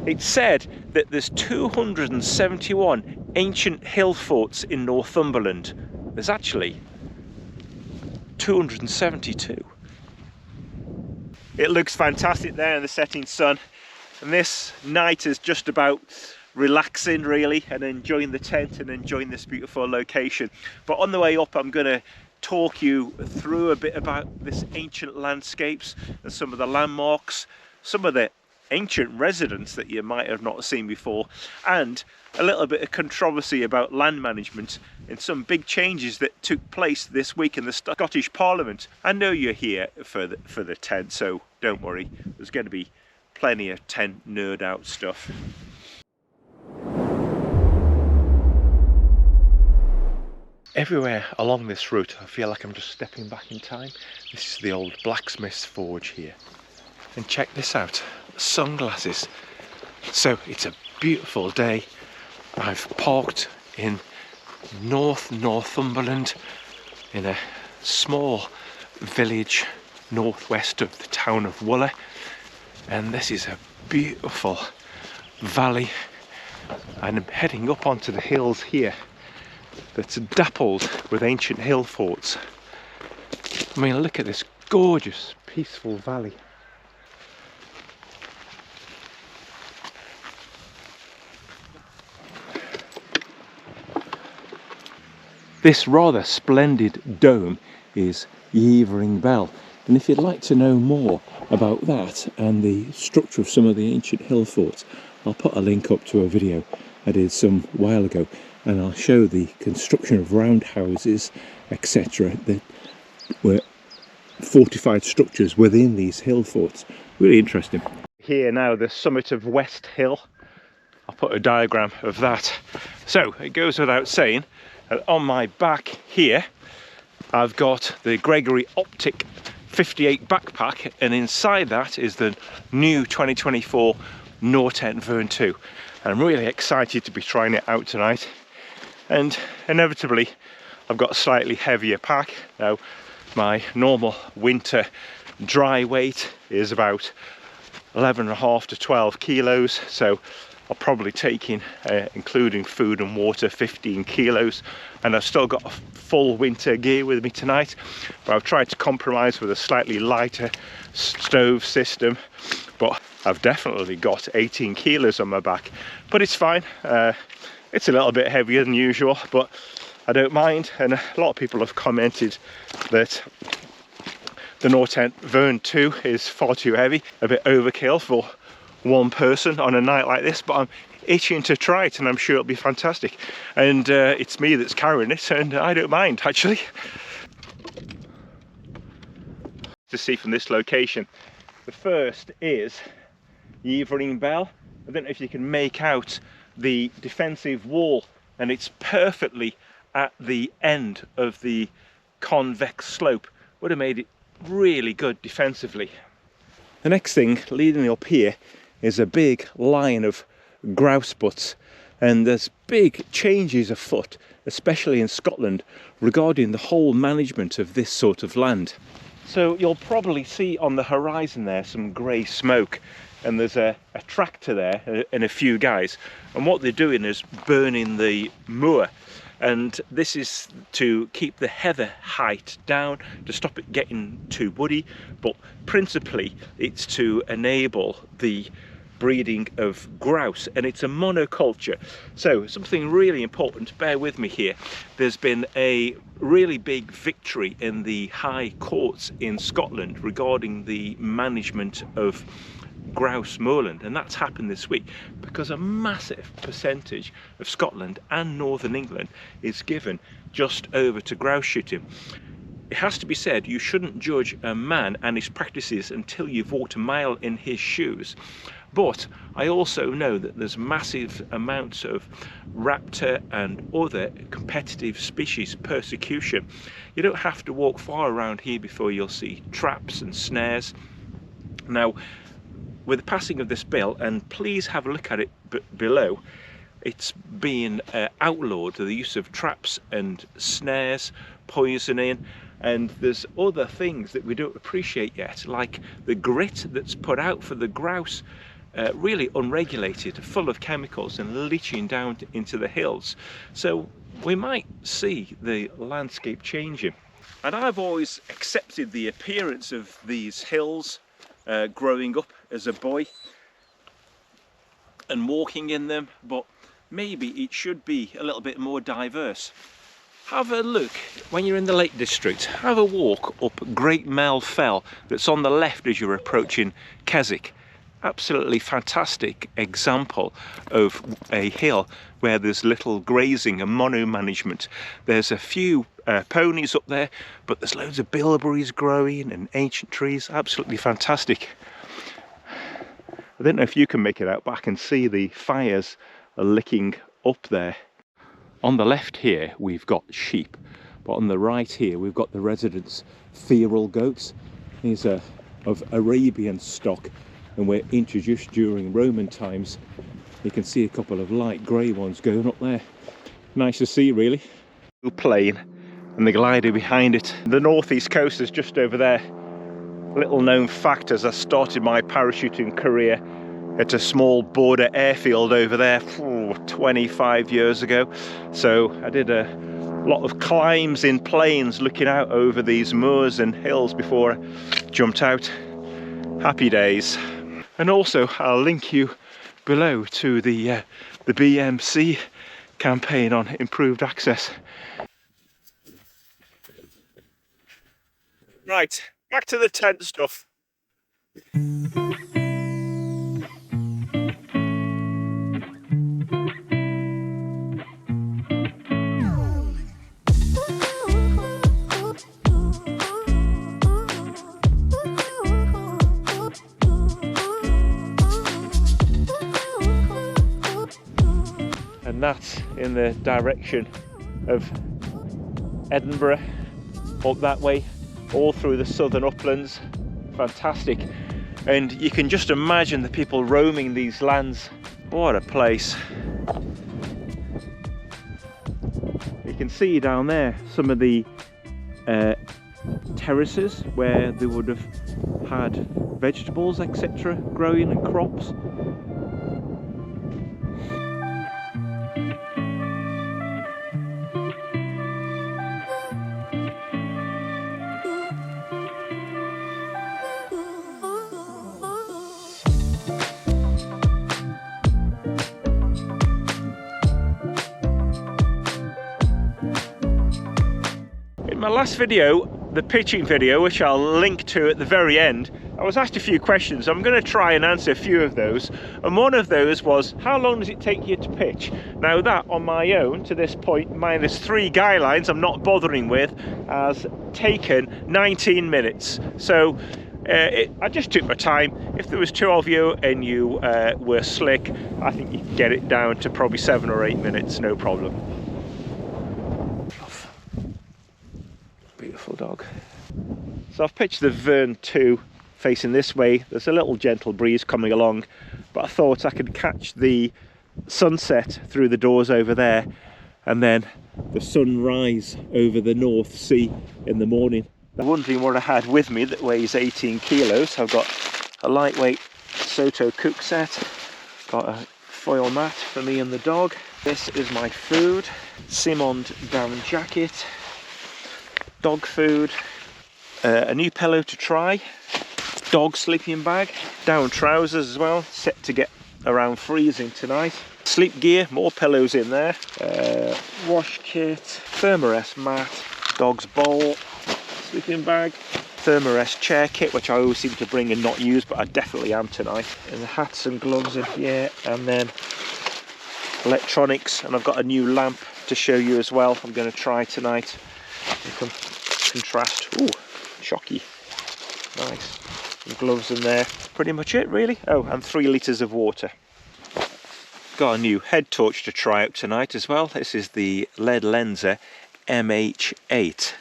It's said that there's 271 ancient hill forts in Northumberland. There's actually 272. It looks fantastic there in the setting sun, and this night is just about relaxing really and enjoying the tent and enjoying this beautiful location. But on the way up I'm going to talk you through a bit about this ancient landscapes and some of the landmarks, some of the ancient residents that you might have not seen before, and a little bit of controversy about land management and some big changes that took place this week in the Scottish Parliament. I know you're here for the tent, so don't worry, there's going to be plenty of tent nerd out stuff. Everywhere along this route I feel like I'm just stepping back in time. This is the old blacksmith's forge here, and check this out, sunglasses. So it's a beautiful day. I've parked in Northumberland in a small village northwest of the town of Wooler, and this is a beautiful valley, and I'm heading up onto the hills here that's dappled with ancient hill forts. I mean, look at this gorgeous peaceful valley. This rather splendid dome is Yeavering Bell, and if you'd like to know more about that and the structure of some of the ancient hill forts, I'll put a link up to a video I did some while ago, and I'll show the construction of roundhouses, etc. that were fortified structures within these hill forts. Really interesting. Here now, the summit of West Hill. I'll put a diagram of that. So it goes without saying, on my back here I've got the Gregory Optic 58 backpack, and inside that is the new 2024 Nortent VERN 2. And I'm really excited to be trying it out tonight, and inevitably I've got a slightly heavier pack. Now my normal winter dry weight is about 11.5 to 12 kilos, so I'll probably take in, including food and water, 15 kilos, and I've still got a full winter gear with me tonight, but I've tried to compromise with a slightly lighter stove system. But I've definitely got 18 kilos on my back, but it's fine. It's a little bit heavier than usual, but I don't mind, and a lot of people have commented that the Nortent VERN 2 is far too heavy, a bit overkill for one person on a night like this, but I'm itching to try it, and I'm sure it'll be fantastic. And it's me that's carrying it, and I don't mind actually. To see from this location, the first is Yeavering Bell. I don't know if you can make out the defensive wall, and it's perfectly at the end of the convex slope. Would have made it really good defensively. The next thing leading up here is a big line of grouse butts, and there's big changes afoot, especially in Scotland, regarding the whole management of this sort of land. So you'll probably see on the horizon there some grey smoke, and there's a tractor there and a few guys, and what they're doing is burning the moor, and this is to keep the heather height down, to stop it getting too woody, but principally it's to enable the breeding of grouse, and it's a monoculture. So something really important, bear with me here, there's been a really big victory in the High Courts in Scotland regarding the management of grouse moorland, and that's happened this week because a massive percentage of Scotland and northern England is given just over to grouse shooting. It has to be said, you shouldn't judge a man and his practices until you've walked a mile in his shoes. But I also know that there's massive amounts of raptor and other competitive species persecution. You don't have to walk far around here before you'll see traps and snares. Now, with the passing of this bill, and please have a look at it below, it's being outlawed, the use of traps and snares, poisoning, and there's other things that we don't appreciate yet, like the grit that's put out for the grouse really unregulated, full of chemicals and leaching down into the hills. So we might see the landscape changing. And I've always accepted the appearance of these hills growing up as a boy and walking in them, but maybe it should be a little bit more diverse. Have a look, when you're in the Lake District, have a walk up Great Mell Fell that's on the left as you're approaching Keswick. Absolutely fantastic example of a hill where there's little grazing and mono management. There's a few ponies up there, but there's loads of bilberries growing and ancient trees. Absolutely fantastic. I don't know if you can make it out, but I can see the fires are licking up there. On the left here we've got sheep, but on the right here we've got the residents' feral goats. These are of Arabian stock and were introduced during Roman times. You can see a couple of light grey ones going up there. Nice to see, really. Plain and the glider behind it. The northeast coast is just over there. Little known fact, as I started my parachuting career at a small border airfield over there 25 years ago. So I did a lot of climbs in planes looking out over these moors and hills before I jumped out. Happy days. And also I'll link you below to the BMC campaign on improved access. Right, back to the tent stuff. And that's in the direction of Edinburgh, up that way, all through the southern uplands. Fantastic. And you can just imagine the people roaming these lands. What a place. You can see down there some of the terraces where they would have had vegetables, etc., growing and crops. In my last video, the pitching video, which I'll link to at the very end, I was asked a few questions. I'm going to try and answer a few of those, and one of those was, how long does it take you to pitch? Now that, on my own, to this point, minus 3 guy lines I'm not bothering with, has taken 19 minutes. So I just took my time. If there was 2 of you and you were slick, I think you could get it down to probably 7 or 8 minutes, no problem. Beautiful dog. So I've pitched the Vern 2 facing this way. There's a little gentle breeze coming along, but I thought I could catch the sunset through the doors over there and then the sunrise over the North Sea in the morning. I'm wondering what I had with me that weighs 18 kilos. I've got a lightweight Soto cook set, got a foil mat for me and the dog. This is my food, Simond down jacket, dog food, a new pillow to try, dog sleeping bag, down trousers as well, set to get around freezing tonight, sleep gear, more pillows in there, wash kit, Thermarest mat, dog's bowl, sleeping bag, Thermarest chair kit, which I always seem to bring and not use, but I definitely am tonight, and the hats and gloves in here, and then electronics, and I've got a new lamp to show you as well. I'm going to try tonight. You can contrast. Ooh, shocky. Nice. Some gloves in there. Pretty much it, really. Oh, and 3 litres of water. Got a new head torch to try out tonight as well. This is the LED Lenser MH8.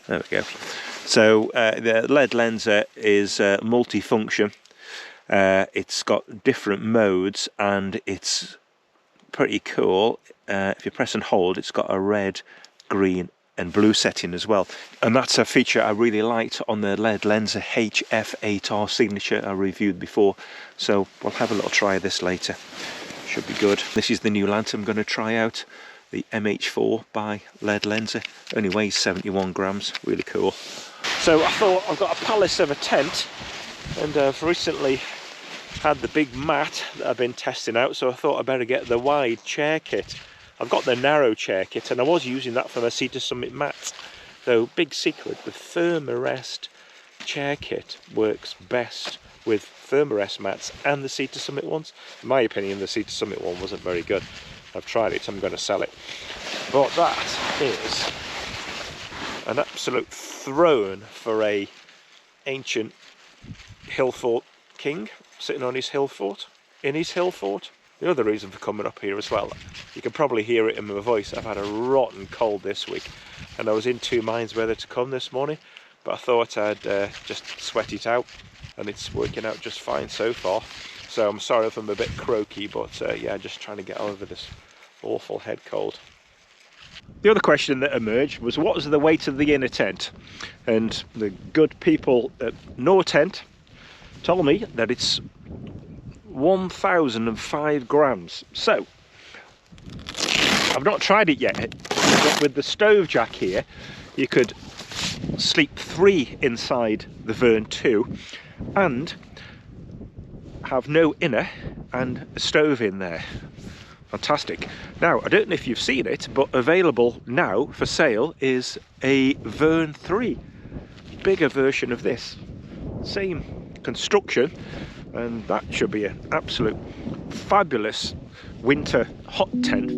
There we go. So the LED Lenser is multifunction. It's got different modes and it's pretty cool. If you press and hold, it's got a red, green and blue setting as well. And that's a feature I really liked on the LED lens, a HF8R signature I reviewed before. So we'll have a little try of this later. Should be good. This is the new lantern I'm going to try out, the MH4 by LED Lenser. Only weighs 71 grams, really cool. So I thought, I've got a palace of a tent, and I've recently had the big mat that I've been testing out, so I thought I'd better get the wide chair kit. I've got the narrow chair kit, and I was using that for my Cedar Summit mat. So big secret, the Thermarest chair kit works best with Thermarest mats and the Cedar Summit ones. In my opinion, the Cedar Summit one wasn't very good. I've tried it, so I'm going to sell it. But that is an absolute throne for a ancient HILLFORT king sitting on his hill fort, in his hill fort. The other reason for coming up here as well, you can probably hear it in my voice, I've had a rotten cold this week, and I was in two minds whether to come this morning, but I thought I'd just sweat it out, and it's working out just fine so far. So I'm sorry if I'm a bit croaky, but yeah, just trying to get over this awful head cold. The other question that emerged was, what was the weight of the inner tent? And the good people at Nortent told me that it's 1,005 grams. So I've not tried it yet, but with the stove jack here, you could sleep 3 inside the Vern 2 and have no inner and a stove in there. Fantastic. Now, I don't know if you've seen it, but available now for sale is a Vern 3, bigger version of this, same construction, and that should be an absolute fabulous winter hot tent.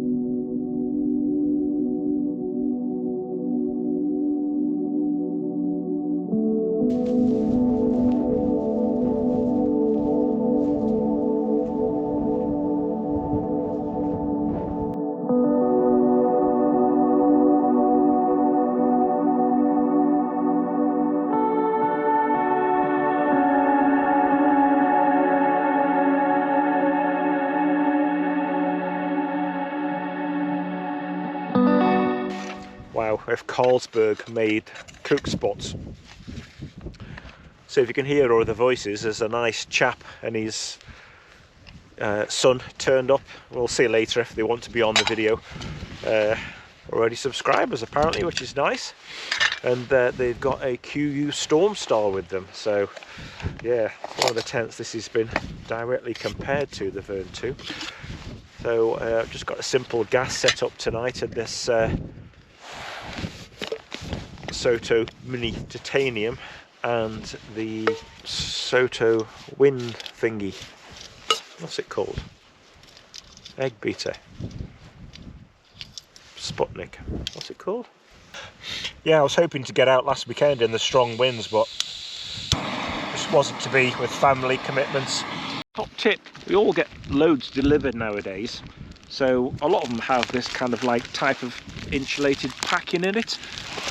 Wow, if Carlsberg made cook spots. So if you can hear all the voices, there's a nice chap and his son turned up. We'll see later if they want to be on the video. Already subscribers apparently, which is nice. And they've got a KUIU Storm Star with them. So yeah, one of the tents this has been directly compared to the Vern 2. So I've just got a simple gas setup tonight, and this Soto Mini Titanium and the Soto Wind thingy. What's it called? Egg beater. Sputnik. What's it called? Yeah, I was hoping to get out last weekend in the strong winds, but this wasn't to be with family commitments. Top tip, we all get loads delivered nowadays. So a lot of them have this kind of like type of insulated packing in it,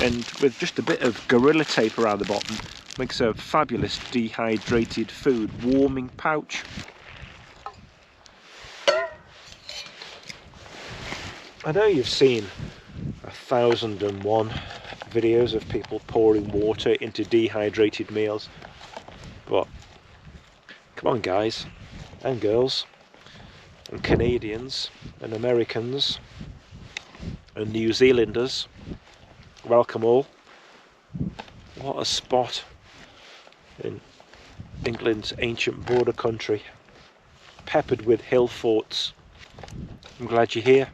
and with just a bit of Gorilla Tape around the bottom, makes a fabulous dehydrated food warming pouch. I know you've seen 1001 videos of people pouring water into dehydrated meals, but come on guys and girls, and Canadians and Americans and New Zealanders, welcome all. What a spot in England's ancient border country, peppered with hill forts. I'm glad you're here.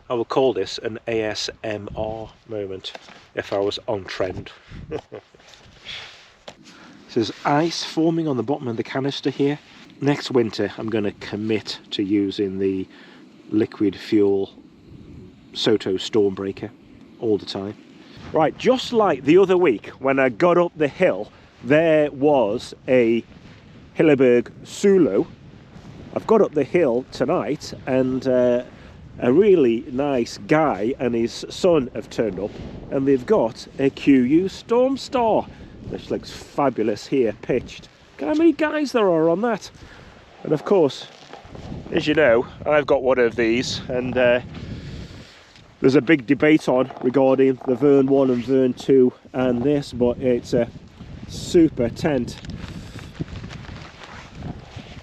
I would call this an ASMR moment if I was on trend. There's ice forming on the bottom of the canister here. Next winter I'm going to commit to using the liquid fuel Soto Stormbreaker all the time. Right, just like the other week when I got up the hill, there was a Hilleberg Sulu. I've got up the hill tonight, and a really nice guy and his son have turned up, and they've got a KUIU Storm Star, which looks fabulous here, pitched. Look how many guys there are on that. And of course, as you know, I've got one of these, and the There's a big debate on regarding the Vern 1 and Vern 2 and this, but it's a super tent.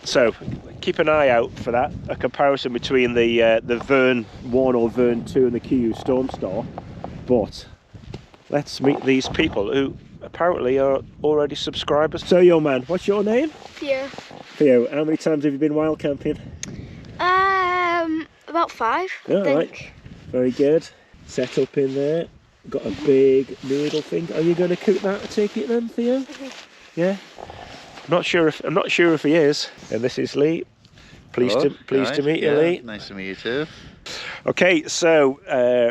So keep an eye out for that, a comparison between the Vern 1 or Vern 2 and the KUIU Stormstar. But let's meet these people who apparently are already subscribers. So young man, what's your name? Theo. Theo, how many times have you been wild camping? About 5, Yeah, I think. right. Very good. Set up in there. Got a big noodle thing. Are you going to cook that, I take it then, Theo? Yeah. I'm not sure if he is. And this is Lee. Pleased to meet you, Lee. Nice to meet you too. Okay, so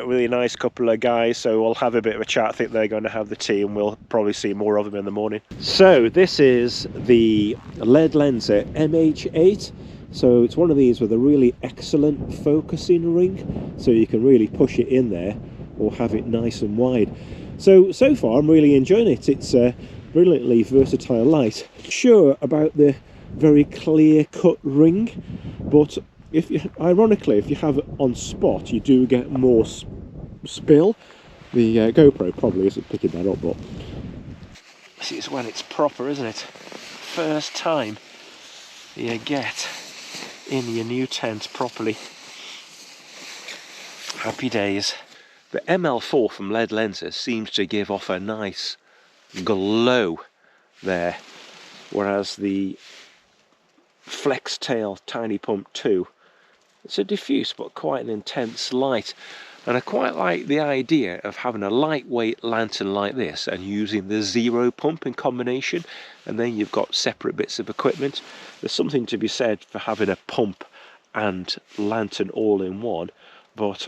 really nice couple of guys, so we'll have a bit of a chat. I think they're going to have the tea and we'll probably see more of them in the morning. So this is the lead lenser MH8. So it's one of these with a really excellent focusing ring, so you can really push it in there or have it nice and wide. So far I'm really enjoying it. It's a brilliantly versatile light. Sure about the very clear cut ring, but ironically, if you have it on spot, you do get more spill. The GoPro probably isn't picking that up, but this is when it's proper, isn't it? First time you get in your new tent properly. Happy days. The ML4 from Lead Lenses seems to give off a nice glow there, whereas the Flex Tail Tiny Pump 2, it's a diffuse but quite an intense light. And I quite like the idea of having a lightweight lantern like this and using the zero pump in combination, and then you've got separate bits of equipment. There's something to be said for having a pump and lantern all in one, but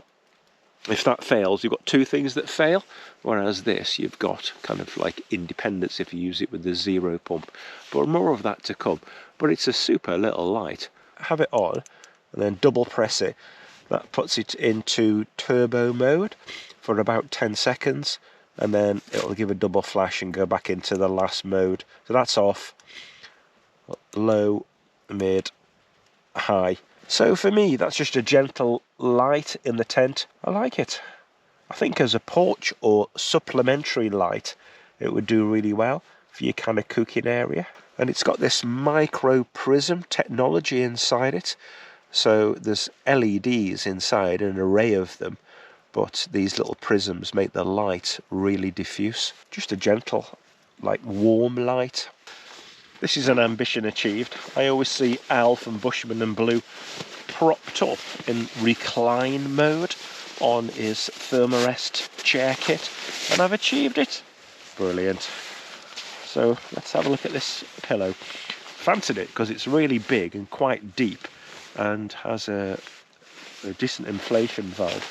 if that fails, you've got two things that fail, whereas this, you've got kind of like independence if you use it with the zero pump. But more of that to come. But it's a super little light. Have it on and then double press it. That puts it into turbo mode for about 10 seconds, and then it'll give a double flash and go back into the last mode. So that's off, low, mid, high. So for me, that's just a gentle light in the tent. I like it. I think as a porch or supplementary light, it would do really well for your kind of cooking area. And it's got this micro prism technology inside it. So there's LEDs inside, an array of them, but these little prisms make the light really diffuse. Just a gentle, like warm light. This is an ambition achieved. I always see Al from Bushman and Blue propped up in recline mode on his Thermarest chair kit, and I've achieved it. Brilliant. So let's have a look at this pillow. Fancied it because it's really big and quite deep, and has a decent inflation valve.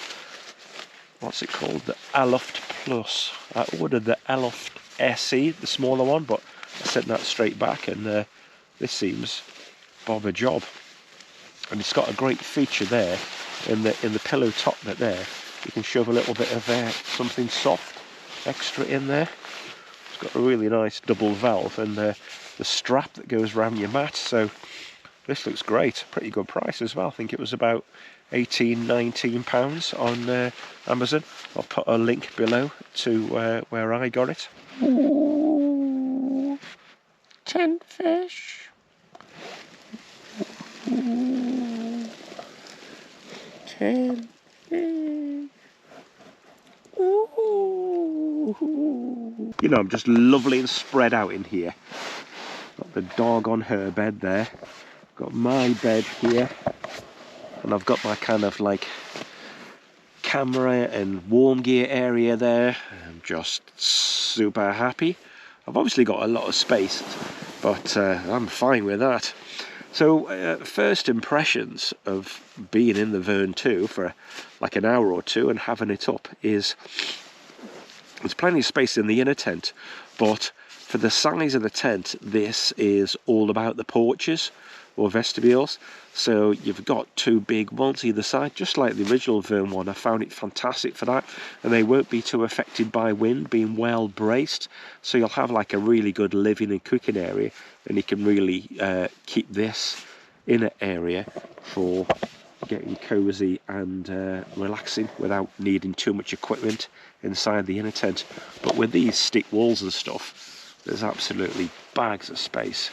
What's it called? The Aloft Plus. I ordered the Aloft SE, the smaller one, but I sent that straight back, and this seems bob a job. And it's got a great feature there in the pillow top bit there. You can shove a little bit of something soft extra in there. It's got a really nice double valve, and the strap that goes around your mat. So this looks great. Pretty good price as well. I think it was about £18–19 on Amazon. I'll put a link below to where I got it. Ooh, tent fish. Ooh, tent fish. Ooh. You know, I'm just lovely and spread out in here. Got the dog on her bed there. Got my bed here, and I've got my kind of like camera and warm gear area there. I'm just super happy. I've obviously got a lot of space, but I'm fine with that. So first impressions of being in the Vern 2 for like an hour or two and having it up is there's plenty of space in the inner tent, but for the size of the tent, this is all about the porches or vestibules. So you've got two big ones either side, just like the original Vern one. I found it fantastic for that, and they won't be too affected by wind, being well braced. So you'll have like a really good living and cooking area, and you can really keep this inner area for getting cozy and relaxing without needing too much equipment inside the inner tent. But with these stick walls and stuff, there's absolutely bags of space.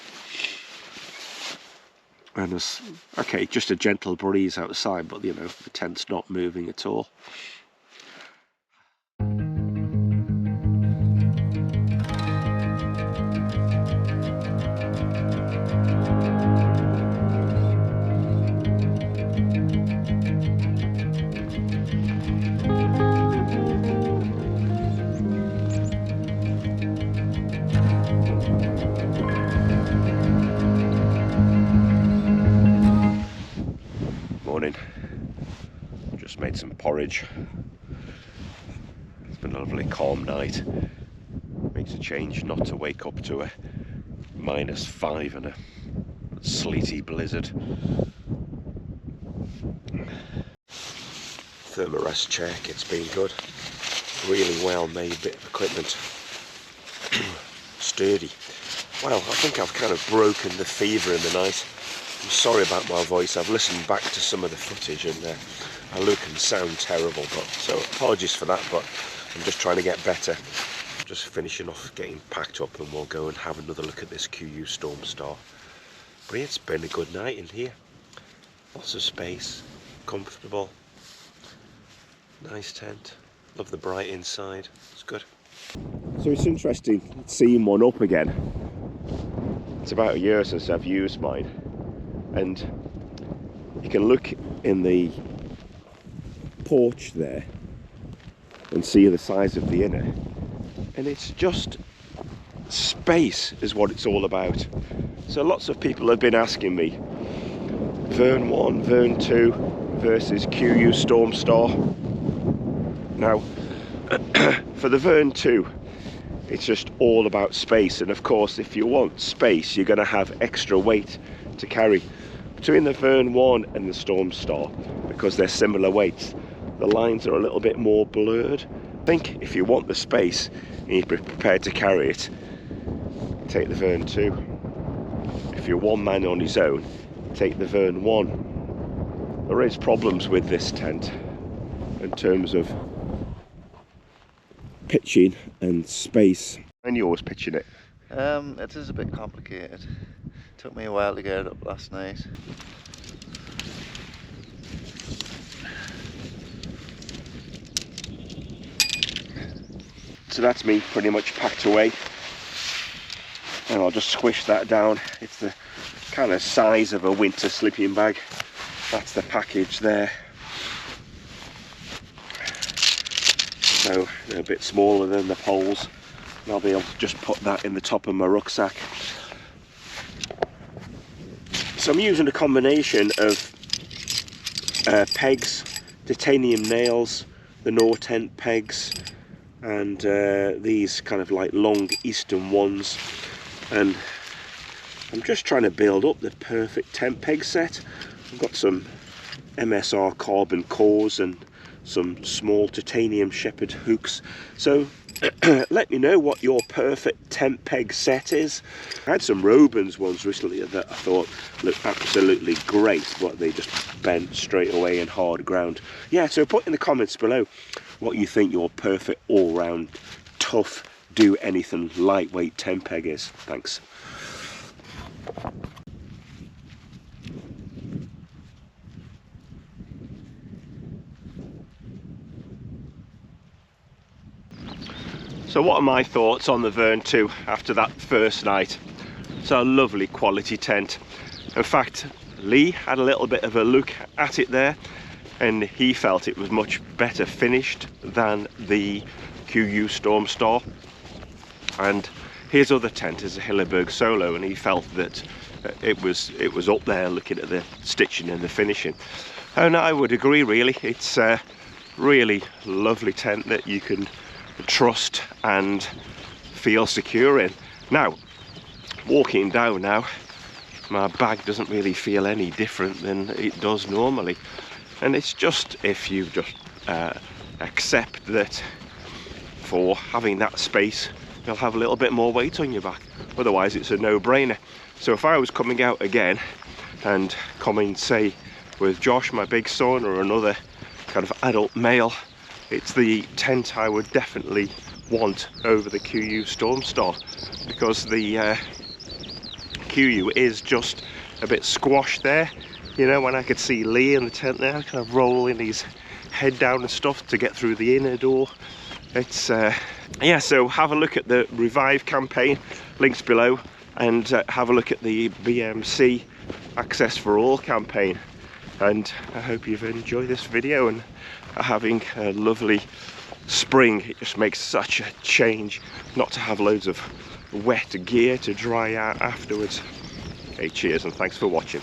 And there's, okay, just a gentle breeze outside, but you know, the tent's not moving at all. Morning. Just made some porridge. It's been a lovely calm night. Makes a change not to wake up to a -5 and a sleety blizzard. Thermarest check, it's been good. Really well made bit of equipment. Sturdy. Well, I think I've kind of broken the fever in the night. I'm sorry about my voice. I've listened back to some of the footage and I look and sound terrible, but so apologies for that, but I'm just trying to get better. Just finishing off getting packed up and we'll go and have another look at this KUIU Storm Star. But yeah, it's been a good night in here. Lots of space, comfortable, nice tent. Love the bright inside, it's good. So it's interesting seeing one up again. It's about a year since I've used mine. And you can look in the porch there and see the size of the inner, and it's just space is what it's all about. So lots of people have been asking me, Vern 1, Vern 2 versus KUIU Storm Star. Now for the Vern 2, it's just all about space, and of course if you want space you're going to have extra weight to carry. Between the Vern 1 and the Storm Star, because they're similar weights, the lines are a little bit more blurred. I think if you want the space and you're prepared to carry it, take the Vern 2. If you're one man on his own, take the Vern 1. There is problems with this tent in terms of pitching and space. And you're always pitching it. It is a bit complicated. Took me a while to get it up last night. So that's me pretty much packed away, and I'll just squish that down. It's the kind of size of a winter sleeping bag. That's the package there. So they're a bit smaller than the poles, and I'll be able to just put that in the top of my rucksack. So I'm using a combination of pegs, titanium nails, the Nortent pegs, and these kind of like long eastern ones, and I'm just trying to build up the perfect tent peg set. I've got some MSR carbon cores and some small titanium shepherd hooks. So let me know what your perfect tent peg set is. I had some Robins ones recently that I thought looked absolutely great, but they just bent straight away in hard ground. Yeah, so put in the comments below what you think your perfect all-round tough do anything lightweight tent peg is. Thanks. So what are my thoughts on the Vern 2 after that first night? It's a lovely quality tent. In fact, Lee had a little bit of a look at it there, and he felt it was much better finished than the KUIU Storm Star. And his other tent is a Hillerberg Solo, and he felt that it was up there looking at the stitching and the finishing. And I would agree, really. It's a really lovely tent that you can trust and feel secure in. Now, walking down now, my bag doesn't really feel any different than it does normally, and it's just if you just accept that for having that space you'll have a little bit more weight on your back, otherwise it's a no-brainer. So if I was coming out again and coming, say, with Josh, my big son, or another kind of adult male, it's the tent I would definitely want over the KUIU Stormstar, because the KUIU is just a bit squashed there. You know, when I could see Lee in the tent there, kind of rolling his head down and stuff to get through the inner door. It's yeah, so have a look at the Revive campaign, links below, and have a look at the BMC Access for All campaign. And I hope you've enjoyed this video and are having a lovely spring. It just makes such a change not to have loads of wet gear to dry out afterwards. Okay, cheers and thanks for watching.